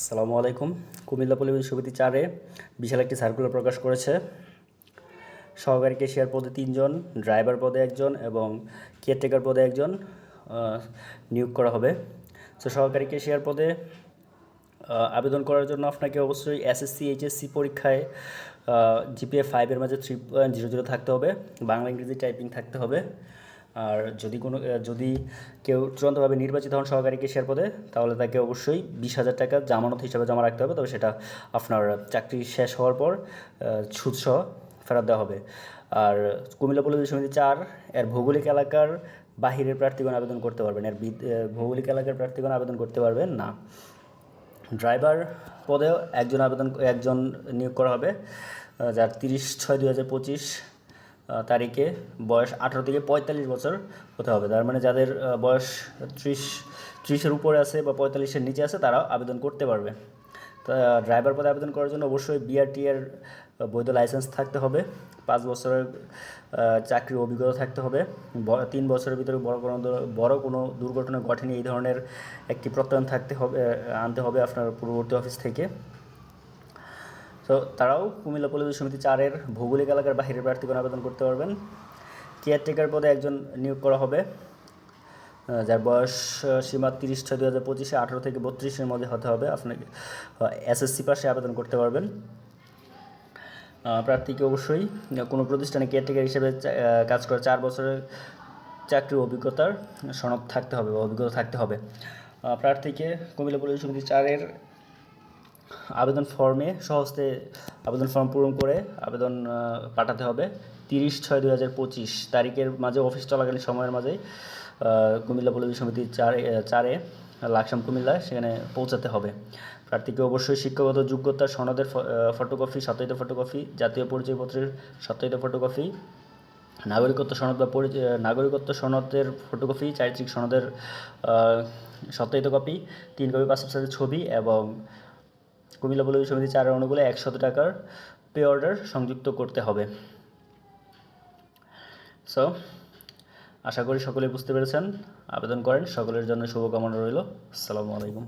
আসসালামু আলাইকুম। কুমিল্লা পল্লী সমিতি ৪-এ বিশাল একটি সার্কুলার প্রকাশ করেছে। সহকারী ক্যাশিয়ার পদে ৩ জন, ড্রাইভার পদে 1 জন এবং কেয়ারটেকার পদে 1 জন নিয়োগ করা হবে। তো সহকারী ক্যাশিয়ার পদে আবেদন করার জন্য আপনাকে অবশ্যই এসএসসি, এইচএসসি পরীক্ষায় জিপিএ 5-এর মাঝে 3.00 থাকতে হবে, বাংলা ইংরেজি টাইপিং থাকতে হবে। আর যদি কেউ চূড়ান্তভাবে নির্বাচিত হন সহকারী ক্যাশিয়ার পদে, তাহলে তাকে অবশ্যই 20,000 টাকা জামানত হিসাবে জমা রাখতে হবে। তবে সেটা আপনার চাকরি শেষ হওয়ার পর সুদসহ ফেরত দেওয়া হবে। আর কুমিল্লা পল্লী সমিতি 4 এর ভৌগোলিক এলাকার বাহিরের প্রার্থীগণ আবেদন করতে পারবেন, এর ভৌগোলিক এলাকার প্রার্থীগণ আবেদন করতে পারবেন না। ড্রাইভার পদেও একজন নিয়োগ করা হবে, যার 30/6/2025 তারিখে বয়স 18 থেকে 45 বছর হতে হবে। তার মানে যাদের বয়স 30-এর উপরে আছে বা 45-এর নিচে আছে তারাও আবেদন করতে পারবে। তা ড্রাইভার পদে আবেদন করার জন্য অবশ্যই বিআরটি এর বৈধ লাইসেন্স থাকতে হবে, 5 বছরের চাকরির অভিজ্ঞতা থাকতে হবে, 3 বছরের ভিতরে বড় কোনো দুর্ঘটনা ঘটেনি এই ধরনের একটি প্রত্যয়ন আনতে হবে আপনার পূর্ববর্তী অফিস থেকে। তো তারাও কুমিল্লা পল্লী সমিতি 4-এর ভৌগোলিক এলাকার বাহিরের প্রার্থীগণ আবেদন করতে পারবেন। কেয়ারটেকার পদে 1 জন নিয়োগ করা হবে, যার বয়স সীমা 30/6/2025 18 থেকে 32-এর মধ্যে হতে হবে। আপনাকে এসএসসি পাশে আবেদন করতে পারবেন। প্রার্থীকে অবশ্যই কোনো প্রতিষ্ঠানে কেয়ারটেকার হিসেবে কাজ করা 4 বছরের চাকরির অভিজ্ঞতার সনদ থাকতে হবে বা অভিজ্ঞতা থাকতে হবে। প্রার্থীকে কুমিল্লা পল্লী সমিতি 4-এর আবেদন ফর্মে সহজে আবেদন ফর্ম পূরণ করে আবেদন পাঠাতে হবে 30/6/2025 তারিখের মাঝে, অফিস চলাকালীন সময়ের মাঝেই কুমিল্লা পল্লী সমিতি 4-এ লাকসাম কুমিল্লা সেখানে পৌঁছাতে হবে। প্রার্থীকে অবশ্যই শিক্ষাগত যোগ্যতার সনদের ফটোকপি, সত্যায়িত ফটোকপি, জাতীয় পরিচয়পত্রের সত্যায়িত ফটোকপি, নাগরিকত্ব সনদ বা নাগরিকত্ব সনদের ফটোকপি, চারিত্রিক সনদের সত্যায়িত কপি, 3 কপি পাসপোর্ট সাইজের ছবি এবং কুমিল্লা পল্লী সমিতি 4-এর অনুকূলে 100 টাকার পে অর্ডার সংযুক্ত করতে হবে। সো আশা করি সকলেই বুঝতে পেরেছেন। আবেদন করেন, সকলের জন্য শুভকামনা রইল। আসসালামু আলাইকুম।